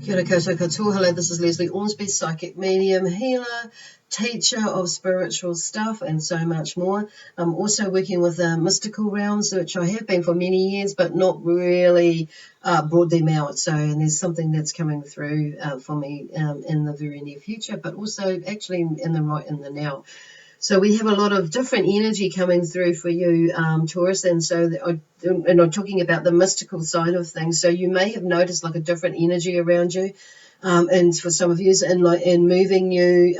Kia ora koutou katoa. Hello, this is Lesley, Ormsby, psychic medium, healer, teacher of spiritual stuff, and so much more. I'm also working with mystical realms, which I have been for many years, but not really brought them out. So, and there's something that's coming through for me in the very near future, but also actually in the now. So we have a lot of different energy coming through for you, Taurus, and so I'm talking about the mystical side of things. So you may have noticed like a different energy around you, and for some of you, and moving you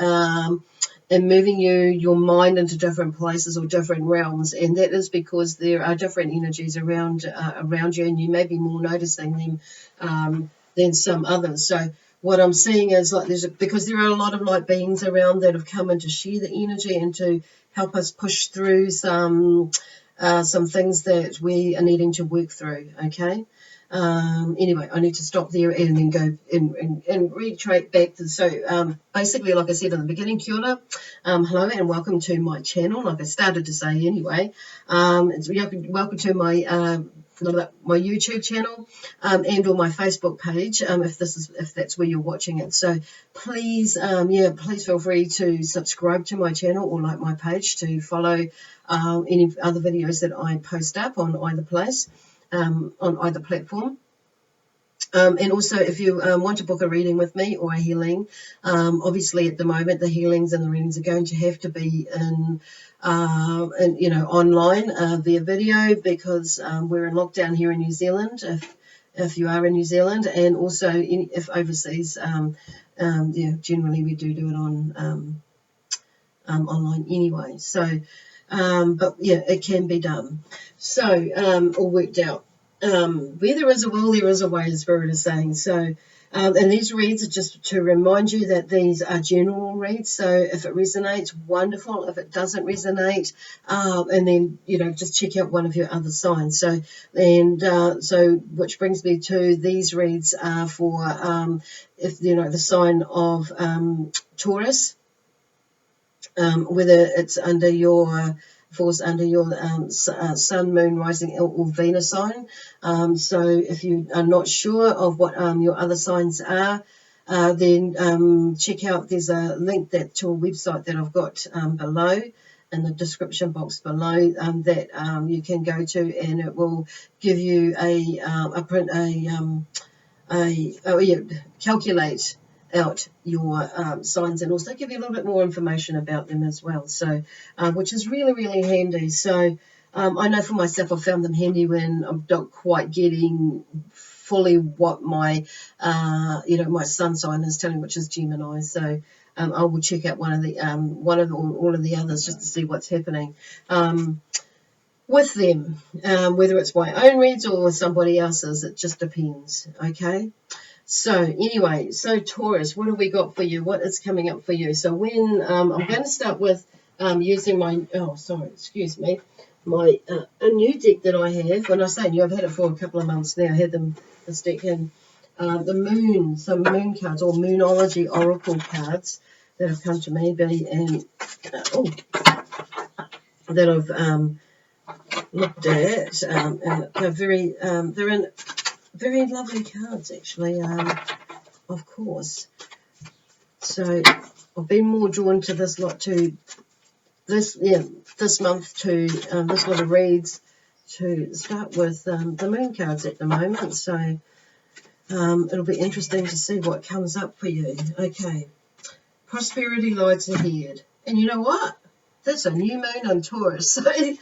your mind into different places or different realms, and that is because there are different energies around you, and you may be more noticing them than some others. So what I'm seeing is like because there are a lot of light beings around that have come in to share the energy and to help us push through some things that we are needing to work through. Okay. Anyway, I need to stop there and then go and retrace back. So basically, like I said in the beginning, kia ora, hello and welcome to my channel. Like I started to say anyway, welcome to my YouTube channel and or my Facebook page if that's where you're watching it. So please please feel free to subscribe to my channel or like my page to follow any other videos that I post up on either place. On either platform. And also, if you want to book a reading with me or a healing, obviously at the moment the healings and the readings are going to have to be in online via video because we're in lockdown here in New Zealand. If you are in New Zealand, and also if overseas, generally we do it on online anyway. So. But yeah, it can be done. So, all worked out. Where there is a will, there is a way, the Spirit is saying. So, and these reads are just to remind you that these are general reads. So, if it resonates, wonderful. If it doesn't resonate, and then just check out one of your other signs. So, which brings me to these reads are for if the sign of Taurus. Whether it's under your sun, moon, rising, or Venus sign. So if you are not sure of what your other signs are, then check out. There's a link to a website that I've got below in the description box below that you can go to, and it will give you calculate out your signs and also give you a little bit more information about them as well. So, which is really, really handy. So, I know for myself, I found them handy when I'm not quite getting fully what my, my sun sign is telling, which is Gemini. So, I will check out all of the others just to see what's happening. With them, whether it's my own reads or somebody else's, it just depends. Okay. So anyway, Taurus, what have we got for you? What is coming up for you? So when I'm going to start with using my my a new deck that I have. When I say new, I've had it for a couple of months now. I had this deck in some moon cards or moonology oracle cards that have come to me, that I've looked at, and they're in very lovely cards, actually, of course. So I've been more drawn to this month to this lot of reads to start with the moon cards at the moment. So it'll be interesting to see what comes up for you. Okay, prosperity lies ahead, and you know what? That's a new moon on Taurus. So that's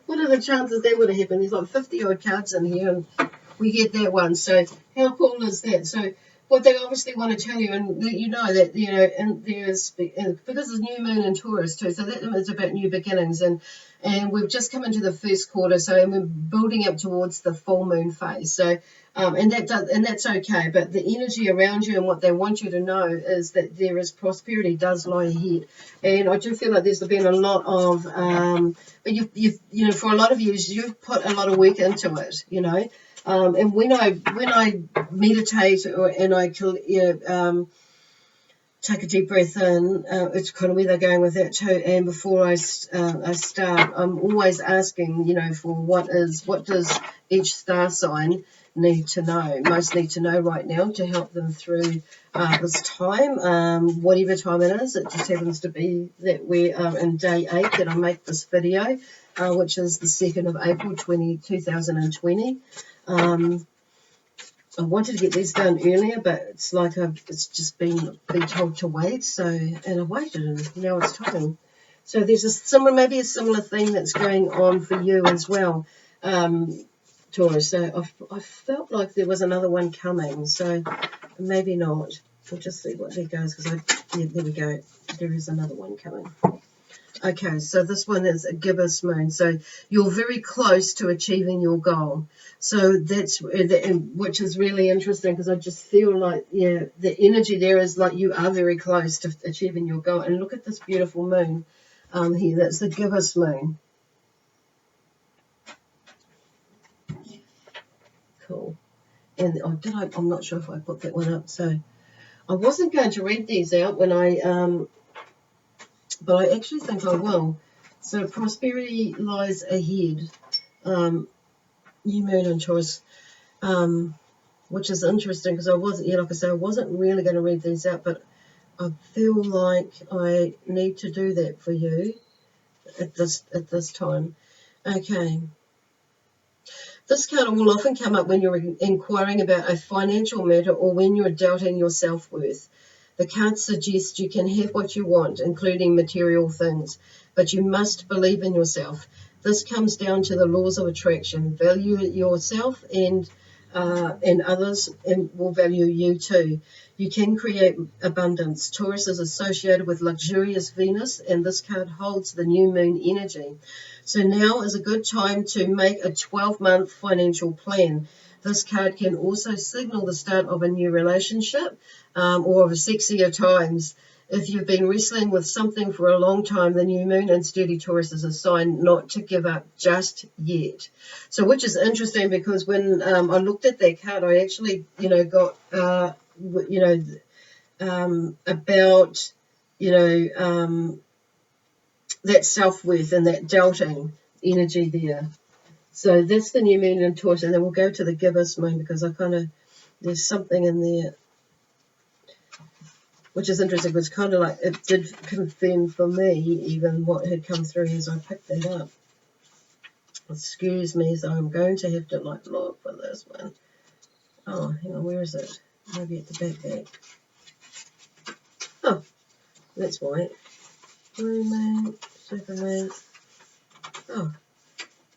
what are the chances that would have happened? There's like 50 odd cards in here, and we get that one. So how cool is that? So what they obviously want to tell you, and that and there's because it's new moon in Taurus too, so that is about new beginnings, and we've just come into the first quarter, and we're building up towards the full moon phase. So and that's okay, but the energy around you and what they want you to know is that there is prosperity does lie ahead, and I do feel like there's been a lot of but you've for a lot of you, you've put a lot of work into it, and when I meditate and I take a deep breath in, it's kind of where they're going with that too. And before I start, I'm always asking, for what does each star sign need to know, right now to help them through this time, whatever time it is. It just happens to be that we are in day 8 that I make this video, which is the 2nd of April 2020. I wanted to get these done earlier, but it's like it's just been told to wait. So, and I waited, and now it's time. So there's maybe a similar thing that's going on for you as well, Taurus. So I felt like there was another one coming. So maybe not. We'll just see what there goes, because there we go. There is another one coming. Okay, so this one is a gibbous moon. So you're very close to achieving your goal. So that's, which is really interesting, because I just feel like, yeah, the energy there is like you are very close to achieving your goal. And look at this beautiful moon here. That's the gibbous moon. Cool. And I'm not sure if I put that one up. So I wasn't going to read these out when but I actually think I will. So prosperity lies ahead. New moon in Taurus, which is interesting, because I wasn't really going to read these out, but I feel like I need to do that for you at this time. Okay. This card will often come up when you're inquiring about a financial matter or when you're doubting your self-worth. The card suggests you can have what you want, including material things, but you must believe in yourself. This comes down to the laws of attraction. Value yourself, and others will value you too. You can create abundance. Taurus is associated with luxurious Venus, and this card holds the new moon energy. So now is a good time to make a 12-month financial plan. This card can also signal the start of a new relationship, or of a sexier times. If you've been wrestling with something for a long time, the new moon in sturdy Taurus is a sign not to give up just yet. So, which is interesting, because when I looked at that card, I actually, got, about, that self-worth and that doubting energy there. So that's the new moon in Taurus, and then we'll go to the gibbous moon, because there's something in there which is interesting, because kind of like it did confirm for me even what had come through as I picked that up. Excuse me, so I'm going to have to look for this one. Oh, hang on, where is it? Maybe at the back. Oh, that's white. Blue moon, super moon. Oh,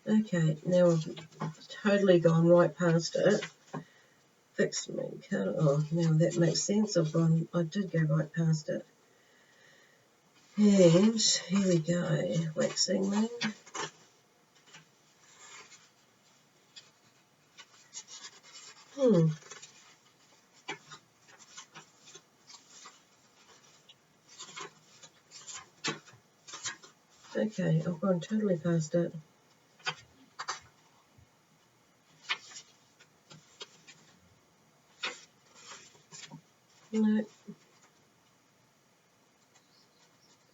okay, now I've totally gone right past it. Fixed moon card. Oh, now that makes sense. I did go right past it. And here we go. Waxing moon. Okay, I've gone totally past it. No.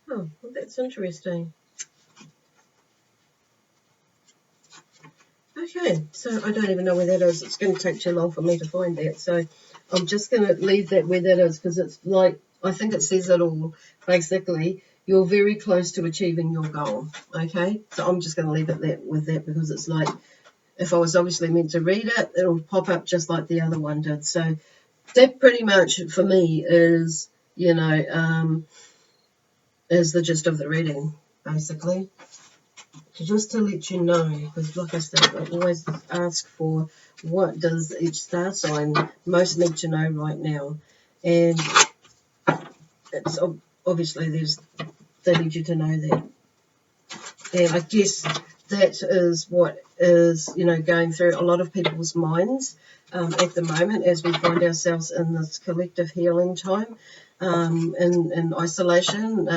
Oh, well, that's interesting. Okay, so I don't even know where that is. It's going to take too long for me to find that. So I'm just going to leave that where that is, because it's like, I think it says it all. Basically, you're very close to achieving your goal. Okay, so I'm just going to leave it with that, because it's like, if I was obviously meant to read it, it'll pop up just like the other one did. So that pretty much for me is, is the gist of the reading, basically. Just to let you know, because like I said, I always ask for what does each star sign most need to know right now. And it's obviously they need you to know that. And I guess that is what is, going through a lot of people's minds at the moment, as we find ourselves in this collective healing time, in isolation,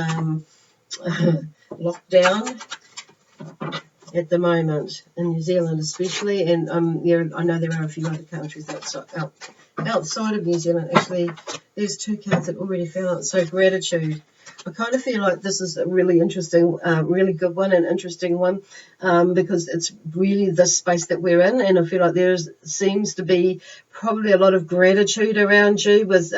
lockdown at the moment in New Zealand especially, and I know there are a few other countries outside of New Zealand. Actually, there's 2 cards that already fell out. So gratitude. I kind of feel like this is a really interesting, really good one, and interesting one, because it's really the space that we're in, and I feel like there seems to be probably a lot of gratitude around you with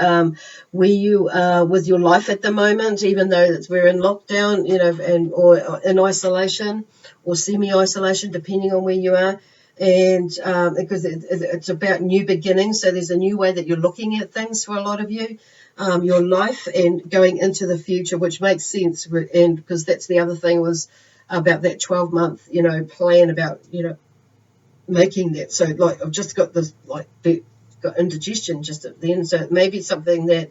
where you are with your life at the moment, even though we're in lockdown, and or in isolation or semi-isolation, depending on where you are. And because it's about new beginnings, so there's a new way that you're looking at things for a lot of you, your life and going into the future, which makes sense. And because that's the other thing was about that 12-month, plan about, making that. So like I've just got this got indigestion just at the end. So it may be something that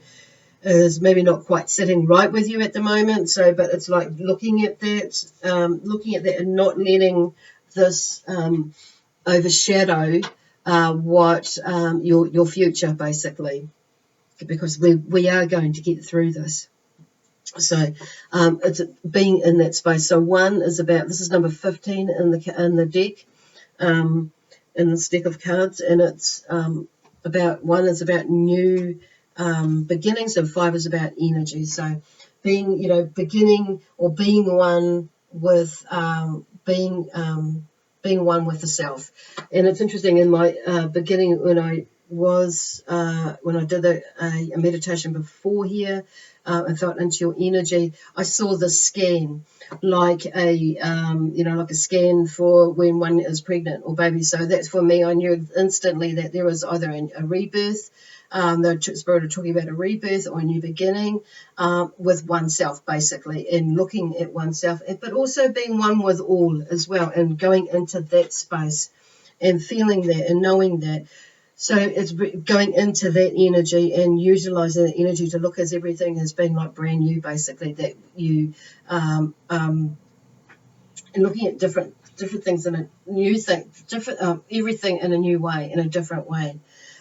is maybe not quite sitting right with you at the moment. So, but it's like looking at that and not letting this overshadow what your future basically, because we are going to get through this. So it's being in that space. So one is about, this is number 15 in the deck, in this deck of cards, and it's about, one is about new beginnings, and 5 is about energy. So being, beginning or being one with being one with the self. And it's interesting, in my beginning, when I did a meditation before here, and felt into your energy, I saw the scan like like a scan for when one is pregnant or baby. So that's, for me, I knew instantly that there was either a rebirth, the spirit are talking about a rebirth or a new beginning, with oneself basically, and looking at oneself, but also being one with all as well, and going into that space and feeling that and knowing that. So it's going into that energy and utilizing the energy to look as everything as being like brand new, basically, that you and looking at different things in a new thing, different everything in a new way, in a different way.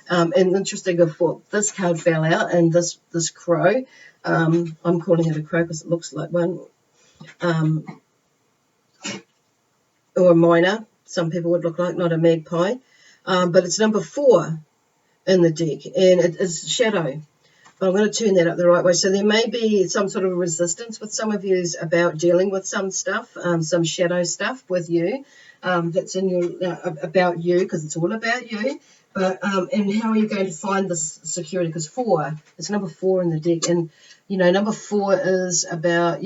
And interesting, I thought this card fell out, and this crow, I'm calling it a crow because it looks like one, or a myna, some people would look like, not a magpie, but it's number 4 in the deck, and it is shadow. But I'm going to turn that up the right way. So there may be some sort of resistance with some of you about dealing with some stuff, some shadow stuff with you, that's in your about you, because it's all about you. But and how are you going to find this security? Because 4, it's number 4 in the deck, and number 4 is about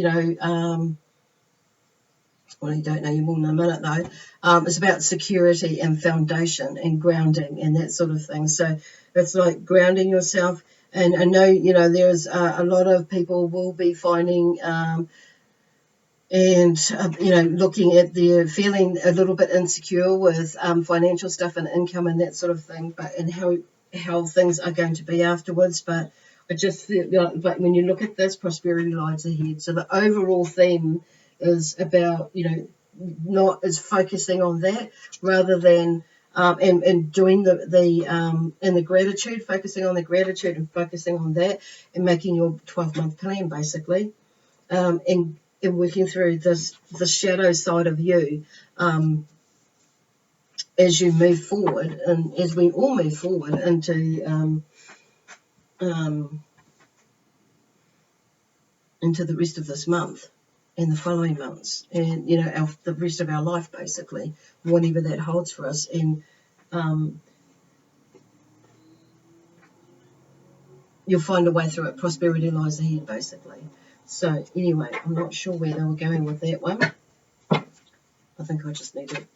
well, you don't know, you will in a minute though. It's about security and foundation and grounding and that sort of thing. So it's like grounding yourself. And I know, there's a lot of people will be finding looking at their feeling a little bit insecure with financial stuff and income and that sort of thing, but and how things are going to be afterwards. But I just feel like when you look at this, prosperity lies ahead. So the overall theme is about, not is focusing on that rather than and doing the gratitude, focusing on the gratitude and focusing on that, and making your 12-month plan basically, and working through the shadow side of you, as you move forward, and as we all move forward into the rest of this month and the following months, and the rest of our life basically, whatever that holds for us. And you'll find a way through it. Prosperity lies ahead basically. So anyway, I'm not sure where they were going with that one. I think I just needed,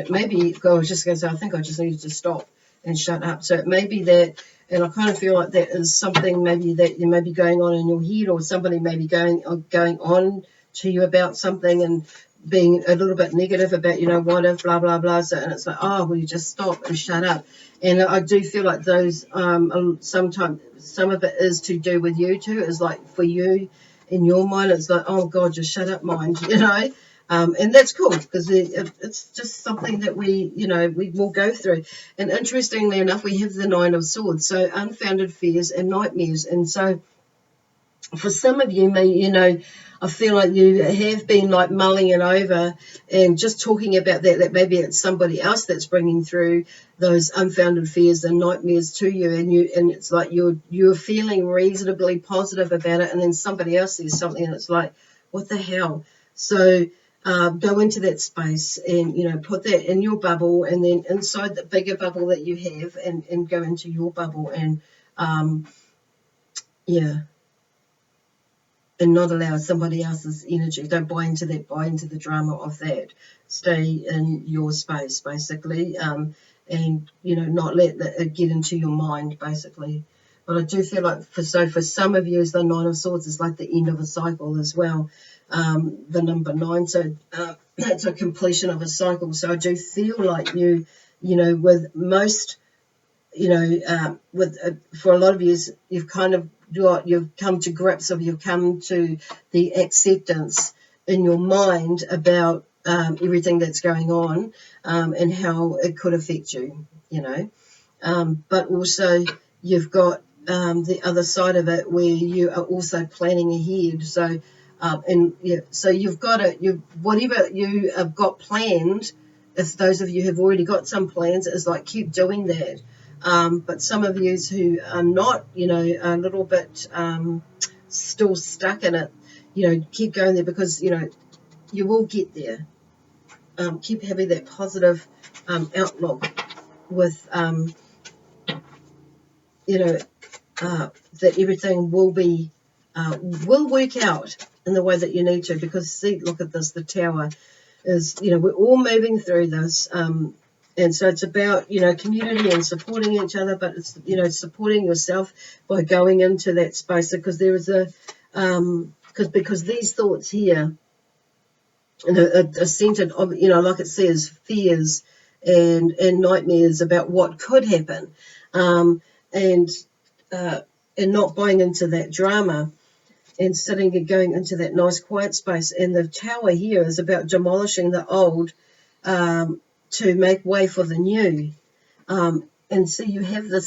maybe I was just going to say, I think I just needed to stop and shut up. So it may be that, and I kind of feel like that is something maybe that you may be going on in your head, or somebody may be going on to you about something and being a little bit negative about, what if, blah, blah, blah. So, and it's like, oh, will you just stop and shut up? And I do feel like those, sometimes some of it is to do with you too, is like for you in your mind, it's like, oh God, just shut up mind, and that's cool, because it's just something that we will go through. And interestingly enough, we have the 9 of Swords, so unfounded fears and nightmares. And so for some of you, I feel like you have been like mulling it over and just talking about that maybe it's somebody else that's bringing through those unfounded fears and nightmares to you, and it's like you're feeling reasonably positive about it, and then somebody else says something and it's like, what the hell? So go into that space and, put that in your bubble, and then inside the bigger bubble that you have, and go into your bubble, and yeah, and not allow somebody else's energy. Don't buy into that, buy into the drama of that. Stay in your space, basically, and, not let it get into your mind, basically. But I do feel like for some of you, the Nine of Swords is like the end of a cycle as well, the number 9. So it's a completion of a cycle. So I do feel like with most, for a lot of years, you've come to grips, or you've come to the acceptance in your mind about everything that's going on, and how it could affect you, but also you've got the other side of it where you are also planning ahead. So so you've got whatever you have got planned. If those of you have already got some plans, is like keep doing that. But some of you who are not, a little bit still stuck in it, keep going there, because you will get there. Keep having that positive outlook with that everything will work out in the way that you need to. Because see, look at this, the Tower is, we're all moving through this, and so it's about, community and supporting each other, but it's, supporting yourself by going into that space, because there is because these thoughts here, are centered of, like it says, fears and nightmares about what could happen, and not buying into that drama, and sitting and going into that nice quiet space. And the Tower here is about demolishing the old, to make way for the new. And so you have the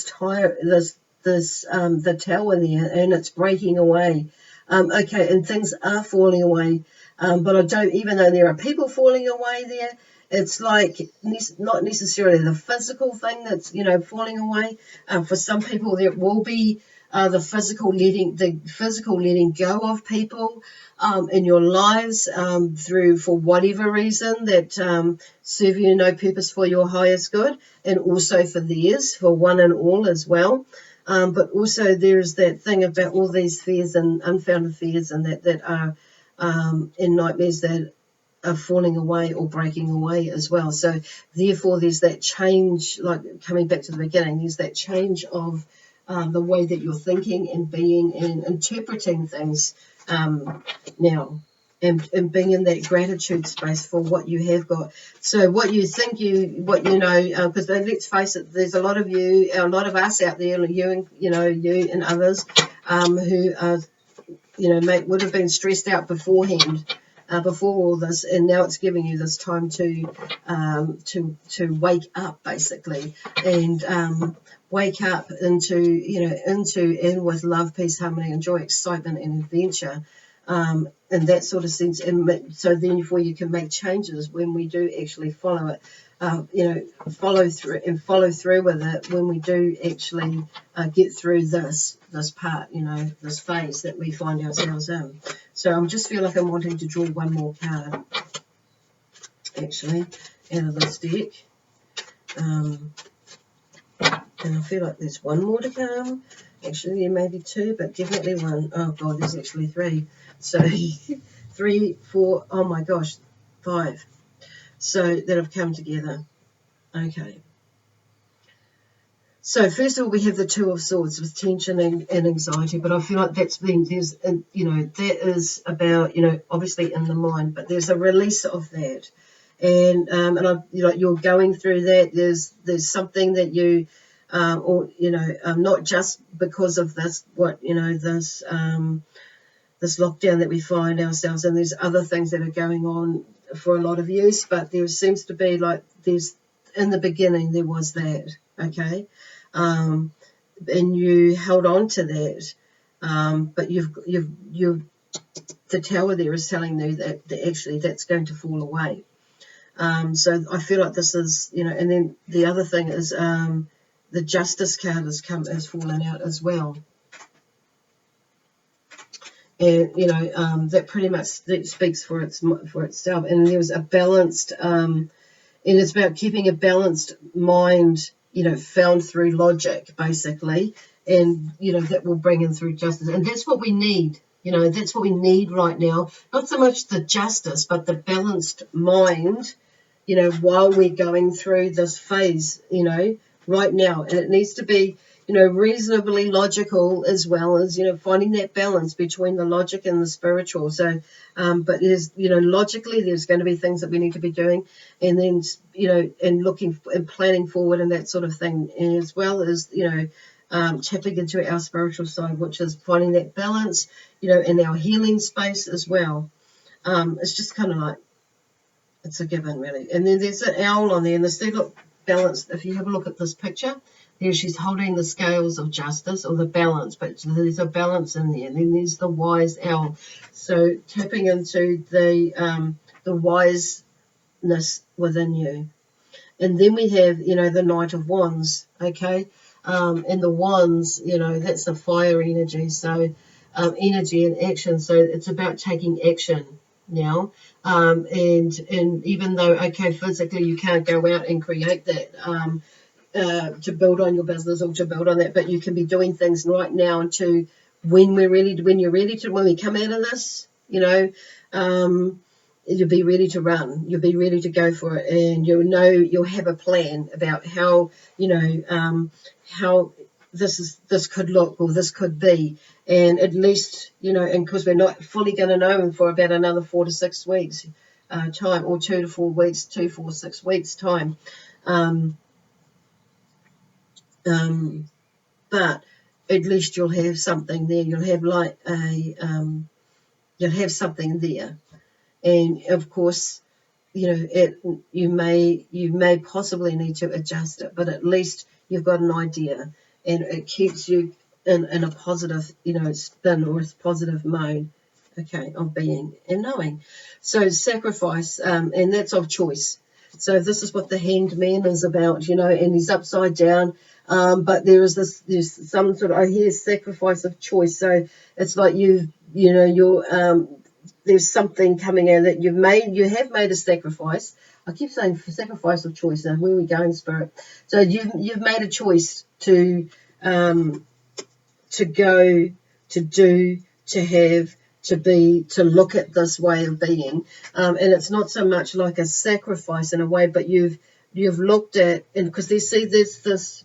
Tower there, and it's breaking away. Okay, and things are falling away. But I don't, even though there are people falling away there, it's like not necessarily the physical thing that's, falling away. For some people, there will be the physical letting go of people in your lives, for whatever reason that serve you no purpose for your highest good, and also for theirs, for one and all as well. But also there's that thing about all these fears and unfounded fears, and that are in nightmares that are falling away or breaking away as well. So therefore there's that change, like coming back to the beginning, there's that change of the way that you're thinking and being and interpreting things now, and being in that gratitude space for what you have got. So what you think because let's face it, there's a lot of us out there, you and others, who are, would have been stressed out beforehand, before all this, and now it's giving you this time to wake up, basically, and wake up into and with love, peace, harmony, and joy, excitement, and adventure, in that sort of sense. And so then, before you can make changes when we do actually follow it. Follow through with it when we do actually get through this part, this phase that we find ourselves in. So I just feel like I'm wanting to draw one more card, actually, out of this deck. And I feel like there's one more to come. Actually, there may be two, but definitely one. Oh, God, there's actually three. So 3, 4, oh, my gosh, 5. So that have come together. Okay. So first of all, we have the Two of Swords with tension and anxiety, but I feel like that is about, obviously in the mind, but there's a release of that, and you're going through that. There's something that you, not just because of this, this lockdown that we find ourselves in. There's other things that are going on for a lot of years, but there seems to be in the beginning there was that, okay, and you held on to that, But the tower there is telling you that actually that's going to fall away. So I feel like this is, and then the other thing is the Justice card has fallen out as well. And, that pretty much that speaks for itself. And there's a balanced, and it's about keeping a balanced mind, found through logic, basically. And, that will bring in through justice. And that's what we need. That's what we need right now. Not so much the justice, but the balanced mind, while we're going through this phase, right now. And it needs to be, reasonably logical, as well as, finding that balance between the logic and the spiritual. So, but there's, logically, there's going to be things that we need to be doing, and then, and looking and planning forward and that sort of thing, and as well as, tapping into our spiritual side, which is finding that balance, in our healing space as well. It's just kind of like, it's a given, really. And then there's an owl on there, and the look balance. If you have a look at this picture, there she's holding the scales of justice, or the balance, but there's a balance in there. And then there's the wise owl. So tapping into the wiseness within you. And then we have, the Knight of Wands, okay? And the wands, that's the fire energy. So energy and action. So it's about taking action now. And even though, okay, physically you can't go out and create that to build on your business or to build on that, but you can be doing things right now to when we come out of this, you'll be ready to run. You'll be ready to go for it, and you'll have a plan about how how this could look or this could be, and at least and because we're not fully going to know for about another 4 to 6 weeks time, or 2 to 4 weeks, 2, 4, 6 weeks time. But at least you'll have something there. You'll have like you'll have something there. And of course, you may possibly need to adjust it, but at least you've got an idea, and it keeps you in a positive, spin, or a positive mode, okay, of being and knowing. So sacrifice, and that's of choice. So this is what the Hanged Man is about, and he's upside down. But there's some sort of, I hear sacrifice of choice. So it's like there's something coming out that you have made a sacrifice. I keep saying sacrifice of choice. Now, where are we going, Spirit? So you've made a choice to go, to do, to have, to be, to look at this way of being. And it's not so much like a sacrifice in a way, but you've looked at, and because there's this,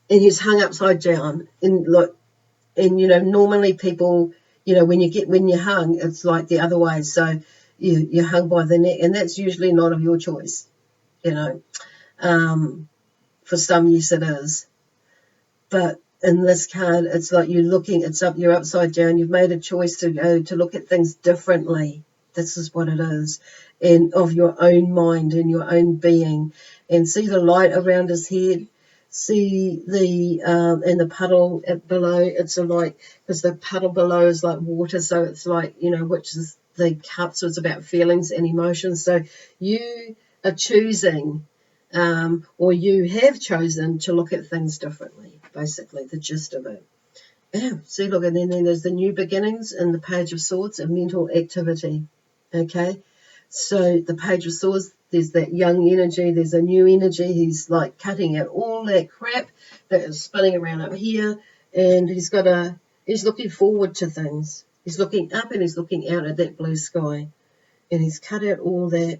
and he's hung upside down, and normally people, when you're hung, it's like the other way. So you're hung by the neck, and that's usually not of your choice, for some, yes, it is. But in this card, it's like you're upside down. You've made a choice to go to look at things differently. This is what it is, and of your own mind and your own being, and see the light around his head. See and the puddle below. It's because the puddle below is like water, so it's like which is the cup. So it's about feelings and emotions. So you are choosing, or you have chosen to look at things differently. Basically, the gist of it. Yeah. See, look, and then there's the new beginnings and the Page of Swords and mental activity. Okay. So the Page of Swords, there's that young energy, there's a new energy. He's like cutting out all that crap that is spinning around up here, and he's looking forward to things. He's looking up and he's looking out at that blue sky, and he's cut out all that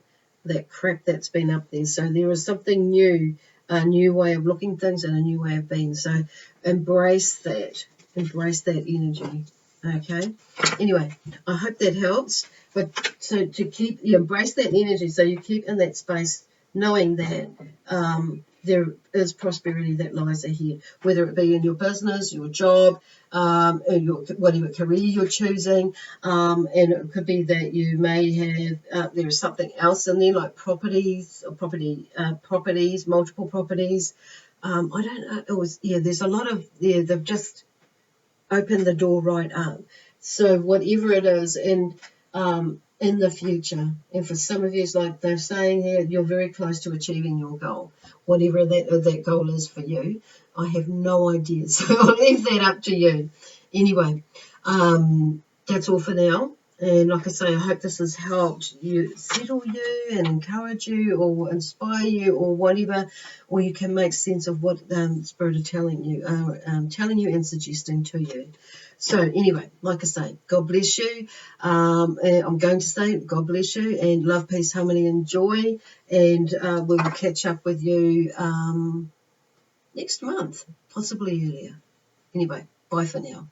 crap that's been up there. So there is something new, a new way of looking things and a new way of being. So embrace that energy. Okay. Anyway, I hope that helps. But so you embrace that energy, so you keep in that space, knowing that there is prosperity that lies ahead, whether it be in your business, your job, whatever career you're choosing, and it could be that you may have there is something else in there like properties, multiple properties. I don't know. There's a lot of they've just open the door right up. So whatever it is in the future, and for some of you, it's like they're saying here, you're very close to achieving your goal, whatever that goal is for you. I have no idea, so I'll leave that up to you. Anyway, that's all for now. And like I say, I hope this has helped you settle you and encourage you or inspire you or whatever, or you can make sense of what Spirit are telling you and suggesting to you. So anyway, like I say, God bless you. And I'm going to say God bless you and love, peace, harmony, and joy. And we will catch up with you next month, possibly earlier. Anyway, bye for now.